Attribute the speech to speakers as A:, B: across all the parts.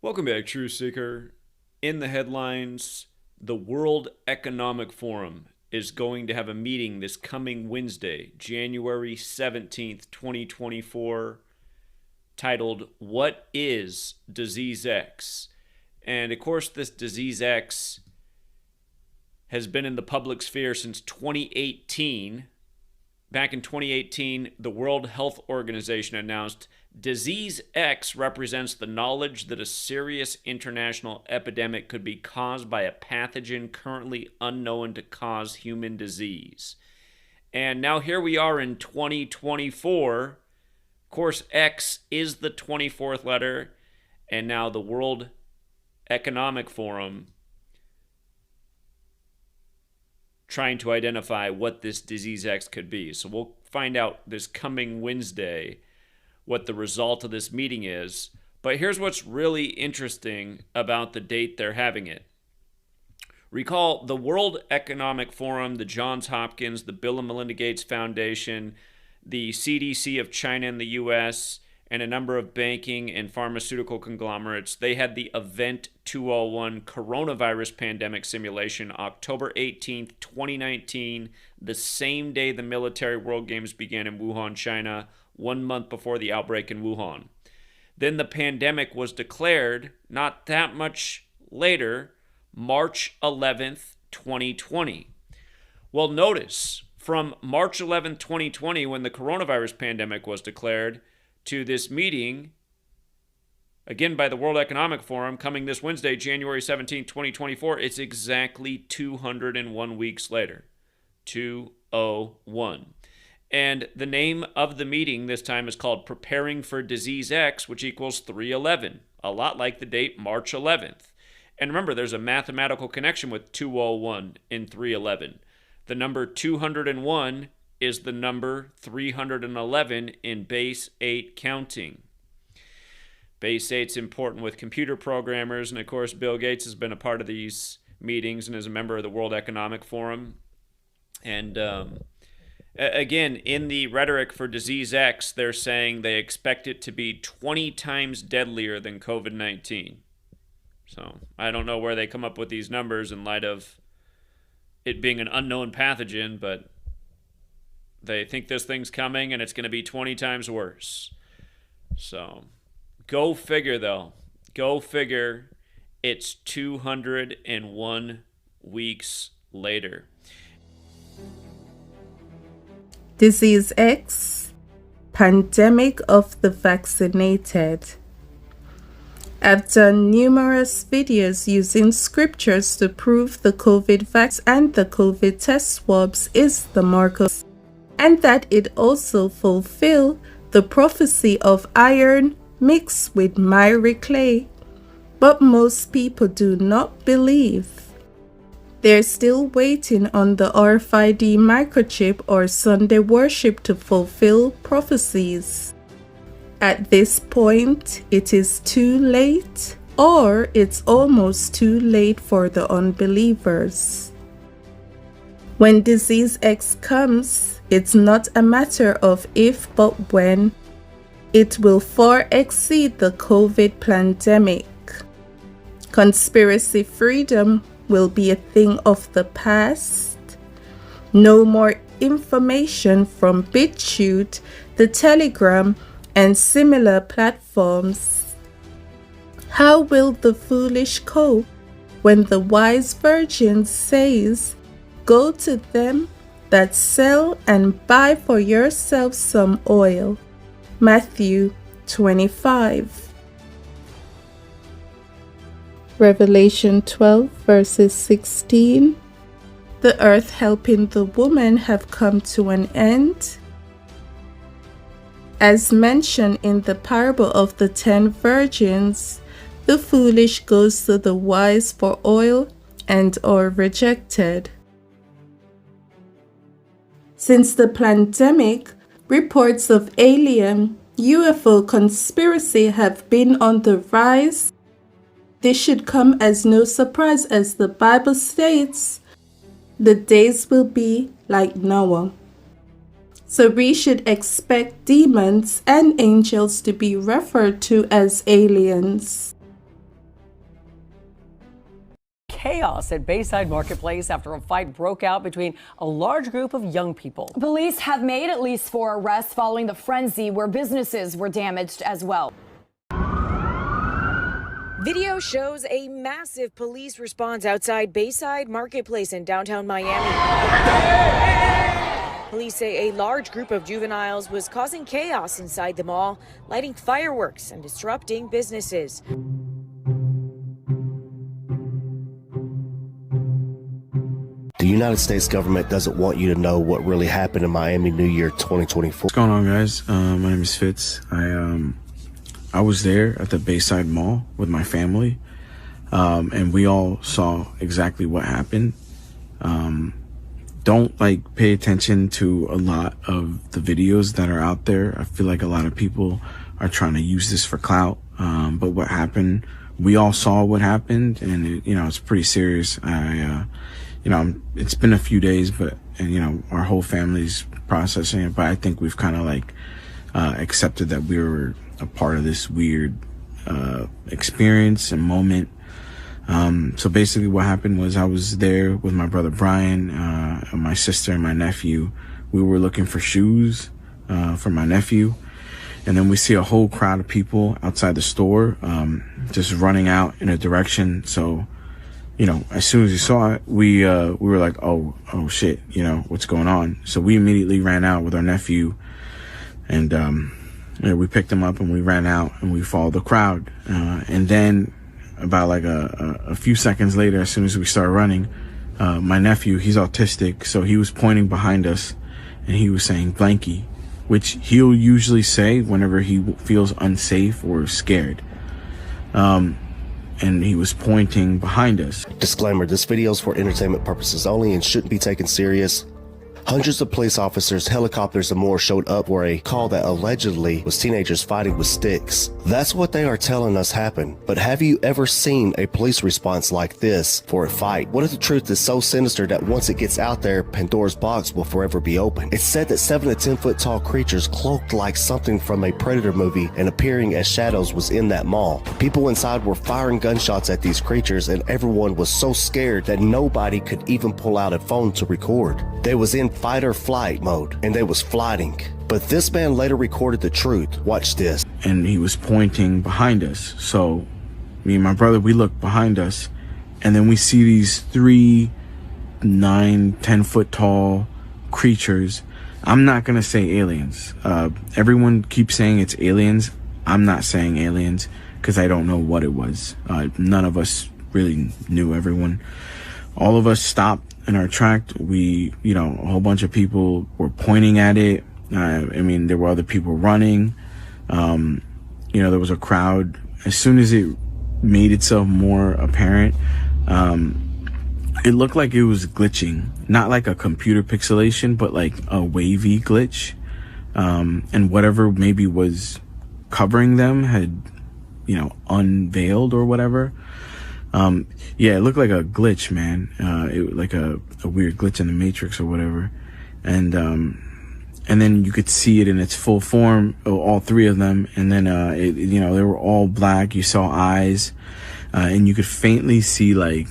A: Welcome back, Truth Seeker. In the headlines, the World Economic Forum is going to have a meeting this coming Wednesday, January 17th, 2024, titled, What is Disease X? And of course, this Disease X has been in the public sphere since 2018. Back in 2018, the World Health Organization announced Disease X represents the knowledge that a serious international epidemic could be caused by a pathogen currently unknown to cause human disease. And now here we are in 2024. Of course, X is the 24th letter, and now the World Economic Forum trying to identify what this Disease X could be. So we'll find out this coming Wednesday what the result of this meeting is. But here's what's really interesting about the date they're having it. Recall the World Economic Forum, the Johns Hopkins, the Bill and Melinda Gates Foundation, the CDC of China and the US, and a number of banking and pharmaceutical conglomerates. They had the Event 201 coronavirus pandemic simulation October 18th, 2019, the same day the military World Games began in Wuhan, China, 1 month before the outbreak in Wuhan. Then the pandemic was declared not that much later, March 11th, 2020. Well, notice from March 11th, 2020, when the coronavirus pandemic was declared, to this meeting, again by the World Economic Forum, coming this Wednesday, January 17, 2024, it's exactly 201 weeks later. 201. And the name of the meeting this time is called Preparing for Disease X, which equals 311, a lot like the date March 11th. And remember, there's a mathematical connection with 201 and 311. The number 201 is the number 311 in base 8 counting. Base 8's important with computer programmers, and of course Bill Gates has been a part of these meetings and is a member of the World Economic Forum. And again, in the rhetoric for Disease X, they're saying they expect it to be 20 times deadlier than COVID-19. So I don't know where they come up with these numbers in light of it being an unknown pathogen, but they think this thing's coming and it's going to be 20 times worse. So, go figure though. Go figure it's 201 weeks later.
B: Disease X, Pandemic of the Vaccinated. I've done numerous videos using scriptures to prove the COVID vaccine and the COVID test swabs is the mark of, and that it also fulfill the prophecy of iron mixed with miry clay. But most people do not believe. They're still waiting on the RFID microchip or Sunday worship to fulfill prophecies. At this point, it is too late, or it's almost too late for the unbelievers. When Disease X comes, it's not a matter of if but when. It will far exceed the COVID pandemic. Conspiracy freedom will be a thing of the past. No more information from BitChute, the Telegram, and similar platforms. How will the foolish cope when the wise virgin says, "Go to them that sell and buy for yourself some oil"? Matthew 25. Revelation 12 verses 16. The earth helping the woman have come to an end. As mentioned in the parable of the 10 virgins, the foolish goes to the wise for oil and are rejected. Since the pandemic, reports of alien UFO conspiracy have been on the rise. This should come as no surprise, as the Bible states, the days will be like Noah. So we should expect demons and angels to be referred to as aliens.
C: chaos at Bayside Marketplace after a fight broke out between a large group of young people.
D: Police have made at least 4 arrests following the frenzy where businesses were damaged as well.
E: Video shows a massive police response outside Bayside Marketplace in downtown Miami. Police say a large group of juveniles was causing chaos inside the mall, lighting fireworks and disrupting businesses.
F: The United States government doesn't want you to know what really happened in Miami New Year 2024.
G: What's going on, guys? My name is Fitz. I was there at the Bayside Mall with my family, and we all saw exactly what happened. Don't pay attention to a lot of the videos that are out there. I feel like a lot of people are trying to use this for clout. But what happened, we all saw what happened, and it's pretty serious. It's been a few days, and our whole family's processing it, but I think we've kind of accepted that we were a part of this weird experience and moment. So basically what happened was I was there with my brother Brian, my sister and my nephew. We were looking for shoes for my nephew, and then we see a whole crowd of people outside the store just running out in a direction. So as soon as we saw it, we were like, oh shit, what's going on? So we immediately ran out with our nephew, and we picked him up and we ran out and we followed the crowd. And then about a few seconds later, as soon as we started running, my nephew, he's autistic, so he was pointing behind us and he was saying blanky, which he'll usually say whenever he feels unsafe or scared. And he was pointing behind us.
F: Disclaimer, this video is for entertainment purposes only and shouldn't be taken serious. Hundreds of police officers, helicopters, and more showed up where a call that allegedly was teenagers fighting with sticks. That's what they are telling us happened. But have you ever seen a police response like this for a fight? What if the truth is so sinister that once it gets out there, Pandora's box will forever be open? It's said that 7 to 10 foot tall creatures cloaked like something from a Predator movie and appearing as shadows was in that mall. People inside were firing gunshots at these creatures, and everyone was so scared that nobody could even pull out a phone to record. They was in fight or flight mode, and they was flighting. But this man later recorded the truth. Watch this.
G: And he was pointing behind us. So me and my brother, we looked behind us, and then we see these 3, 9, 10 foot tall creatures. I'm not gonna say aliens. Everyone keeps saying it's aliens. I'm not saying aliens because I don't know what it was. None of us really knew. Everyone, all of us stopped in our track. We, a whole bunch of people were pointing at it. There were other people running. There was a crowd. As soon as it made itself more apparent, it looked like it was glitching, not like a computer pixelation, but like a wavy glitch. And whatever maybe was covering them had, unveiled or whatever. It looked like a glitch, man. It like a weird glitch in the Matrix or whatever. And then you could see it in its full form, all 3 of them. And then, they were all black. You saw eyes, and you could faintly see like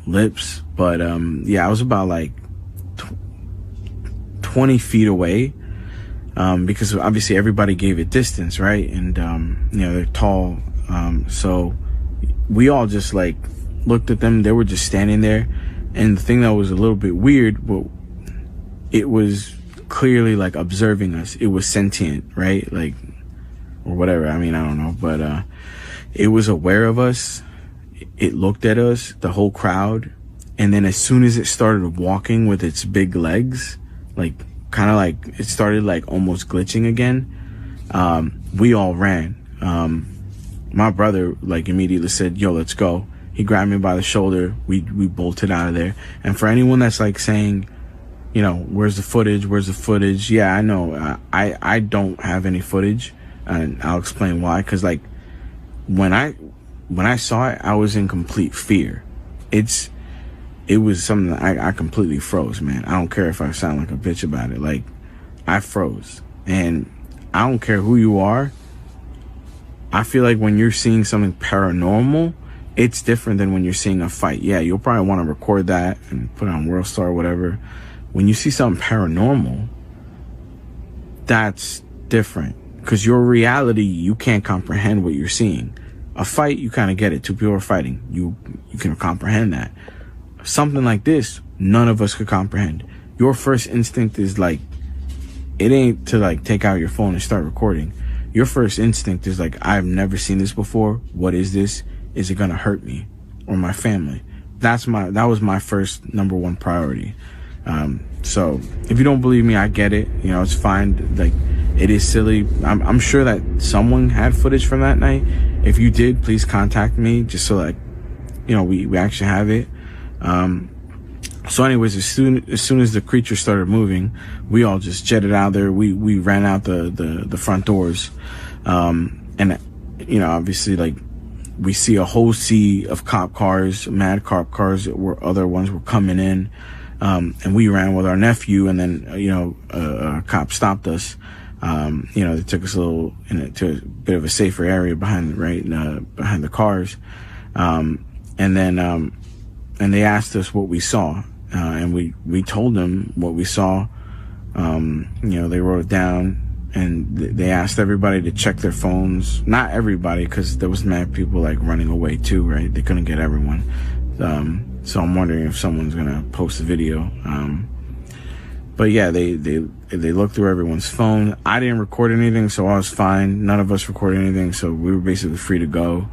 G: lips. But, I was about 20 feet away. Because obviously everybody gave it distance, right? And, they're tall. So we all just looked at them. They were just standing there. And the thing that was a little bit weird, but it was clearly observing us. It was sentient, right? Or whatever. I don't know, but, it was aware of us. It looked at us, the whole crowd. And then as soon as it started walking with its big legs, it started almost glitching again. We all ran. My brother immediately said, yo, let's go. He grabbed me by the shoulder. We bolted out of there. And for anyone that's saying, where's the footage? Yeah, I know. I don't have any footage, and I'll explain why. Cause when I saw it, I was in complete fear. It was something that I completely froze, man. I don't care if I sound like a bitch about it. I froze. And I don't care who you are. I feel like when you're seeing something paranormal, it's different than when you're seeing a fight. Yeah, you'll probably want to record that and put it on World Star or whatever. When you see something paranormal, that's different, because your reality, you can't comprehend what you're seeing. A fight, you kind of get it. Two people are fighting. You can comprehend that. Something like this, none of us could comprehend. Your first instinct is like, it ain't to like take out your phone and start recording. Your first instinct is like, I've never seen this before. What is this? Is it gonna hurt me or my family? That was my first number one priority. So if you don't believe me, I get it. You know, it's fine. Like, it is silly. I'm sure that someone had footage from that night. If you did, please contact me just so that, you know, we actually have it. So anyways, as soon as the creature started moving, we all just jetted out there. We ran out the front doors. And, you know, obviously, like, we see a whole sea of cop cars, mad cop cars, where other ones were coming in. And we ran with our nephew, and then, you know, a cop stopped us. You know, they took us to a bit of a safer area behind the cars. And they asked us what we saw. And we told them what we saw. You know, they wrote it down, and they asked everybody to check their phones. Not everybody, because there was mad people like running away too, right? They couldn't get everyone. So I'm wondering if someone's gonna post a video. But yeah, they looked through everyone's phone. I didn't record anything, so I was fine. None of us recorded anything, so we were basically free to go.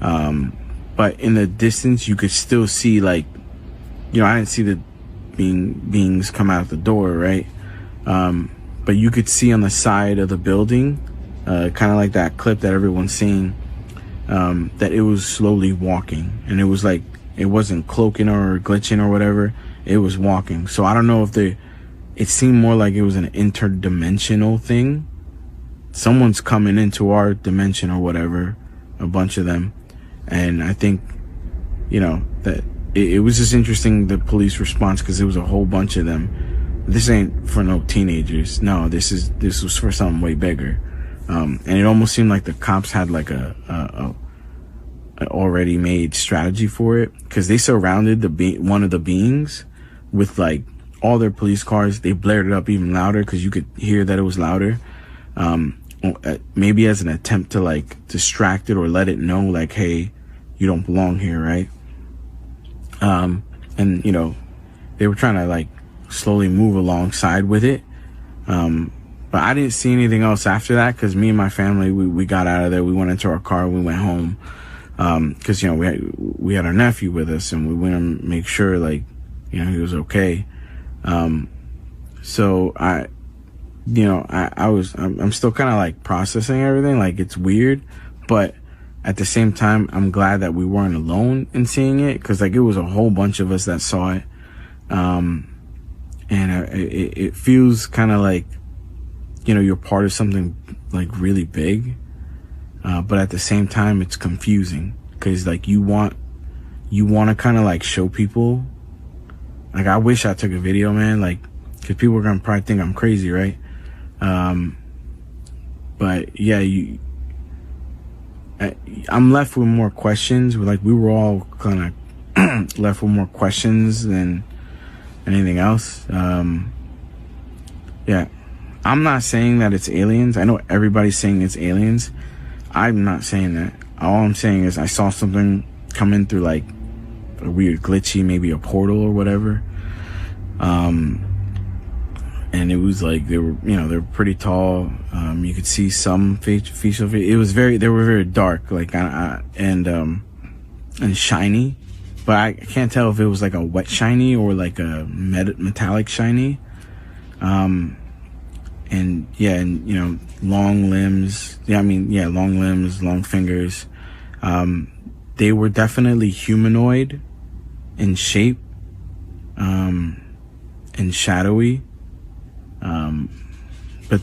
G: But in the distance, you could still see, like, you know, I didn't see the beings come out the door, right? But you could see on the side of the building, kind of like that clip that everyone's seeing, that it was slowly walking, and it was like, it wasn't cloaking or glitching or whatever. It was walking. So I don't know if it seemed more like it was an interdimensional thing. Someone's coming into our dimension or whatever, a bunch of them. And I think, you know, that it was just interesting, the police response, because it was a whole bunch of them. This ain't for no teenagers. No, this was for something way bigger. And it almost seemed like the cops had like a already made strategy for it, because they surrounded one of the beings with like all their police cars. They blared it up even louder, because you could hear that it was louder. Maybe as an attempt to like distract it or let it know, like, hey, you don't belong here, right? And, you know, they were trying to like slowly move alongside with it. But I didn't see anything else after that, because me and my family, we got out of there. We went into our car, we went home. Because, you know, we had our nephew with us, and we went to make sure, like, you know, he was okay. So I'm still kind of like processing everything. Like, it's weird, but at the same time, I'm glad that we weren't alone in seeing it, because like, it was a whole bunch of us that saw it. And it feels kind of like, you know, you're part of something like really big. But at the same time, it's confusing, because like, you want to kind of like show people. Like, I wish I took a video, man, like, because people are gonna probably think I'm crazy, right? But yeah, I'm left with more questions. Like, we were all kind of left with more questions than anything else. Yeah, I'm not saying that it's aliens. I know everybody's saying it's aliens. I'm not saying that. All I'm saying is I saw something come in through like a weird glitchy, maybe a portal or whatever. And it was like, they were pretty tall. You could see some facial. They were very dark, like, and shiny, but I can't tell if it was like a wet shiny or like a metallic shiny. And yeah, and you know, long limbs. Long limbs, long fingers. They were definitely humanoid in shape, and shadowy. But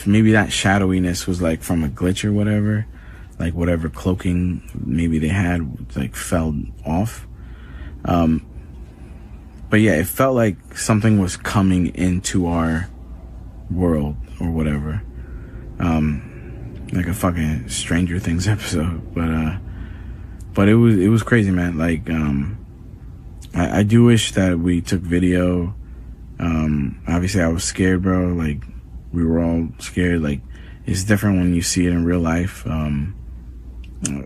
G: maybe that shadowiness was like from a glitch or whatever, like whatever cloaking maybe they had like fell off. But yeah, it felt like something was coming into our world or whatever, like a fucking Stranger Things episode. But But it was crazy, man. Like, I do wish that we took video. Obviously I was scared, bro. Like, we were all scared. Like, it's different when you see it in real life.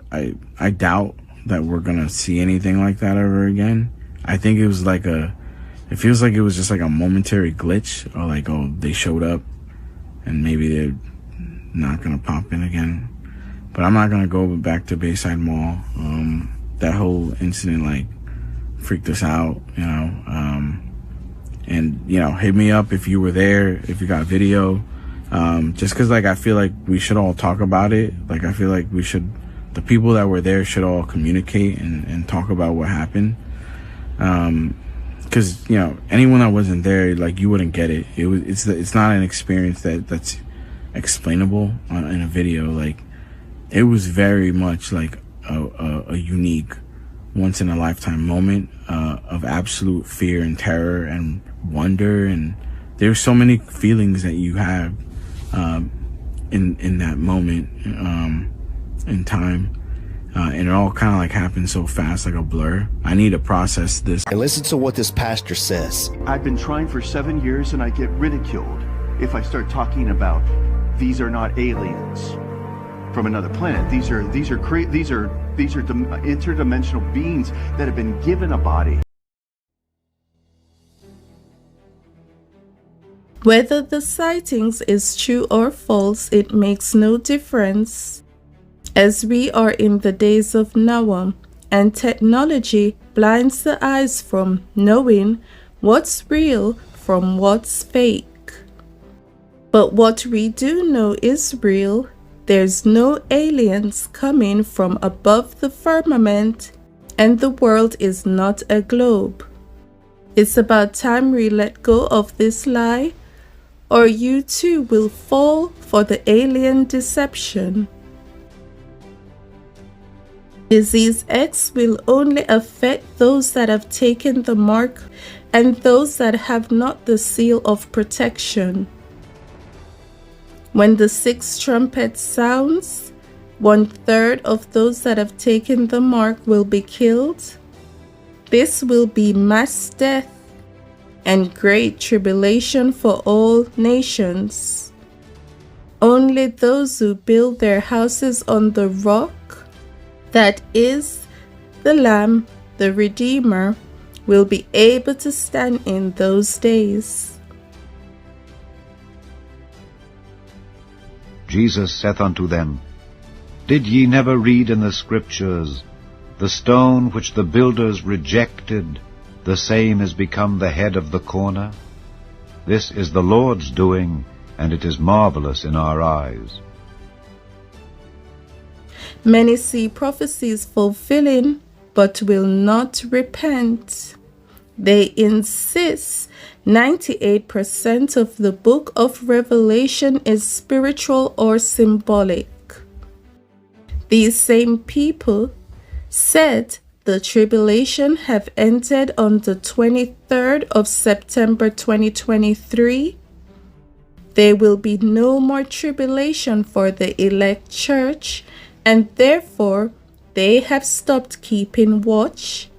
G: I doubt that we're gonna see anything like that ever again. I think it was like it feels like it was just like a momentary glitch, or like, oh, they showed up and maybe they're not gonna pop in again. But I'm not gonna go back to Bayside Mall. That whole incident like freaked us out, you know. And, you know, hit me up if you were there, if you got video. Just cause like I feel like we should all talk about it. Like, I feel like the people that were there should all communicate and talk about what happened. Cause, you know, anyone that wasn't there, like, you wouldn't get it. It's not an experience that's explainable in a video. Like, it was very much like a unique, once in a lifetime moment of absolute fear and terror and wonder, and there's so many feelings that you have in that moment in time, and it all kind of like happened so fast, like a blur. I need to process this.
F: And listen to what this pastor says.
H: I've been trying for 7 years and I get ridiculed if I start talking about these are not aliens from another planet. These are interdimensional beings that have been given a body.
B: Whether the sightings is true or false, it makes no difference, as we are in the days of Noah, and technology blinds the eyes from knowing what's real from what's fake. But what we do know is real. There's no aliens coming from above the firmament, and the world is not a globe. It's about time we let go of this lie, or you too will fall for the alien deception. Disease X will only affect those that have taken the mark and those that have not the seal of protection. When the sixth trumpet sounds, 1/3 of those that have taken the mark will be killed. This will be mass death and great tribulation for all nations. Only those who build their houses on the rock, that is, the Lamb, the Redeemer, will be able to stand in those days.
I: Jesus saith unto them, Did ye never read in the Scriptures, The stone which the builders rejected, the same is become the head of the corner? This is the Lord's doing, and it is marvelous in our eyes.
B: Many see prophecies fulfilling, but will not repent. They insist 98% of the book of Revelation is spiritual or symbolic. These same people said the tribulation have ended on the 23rd of September 2023. There will be no more tribulation for the elect church, and therefore they have stopped keeping watch.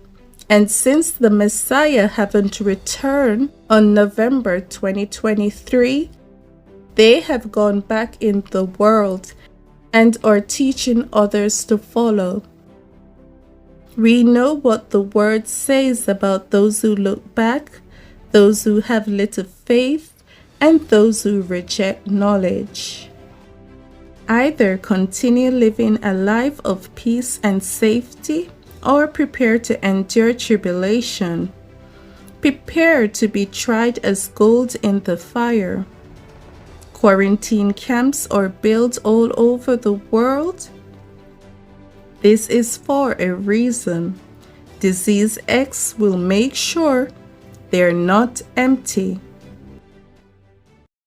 B: And since the Messiah haven't returned on November 2023, they have gone back in the world and are teaching others to follow. We know what the word says about those who look back, those who have little faith, and those who reject knowledge. Either continue living a life of peace and safety, or prepare to endure tribulation. Prepare to be tried as gold in the fire. Quarantine camps are built all over the world. This is for a reason. Disease X will make sure they're not empty.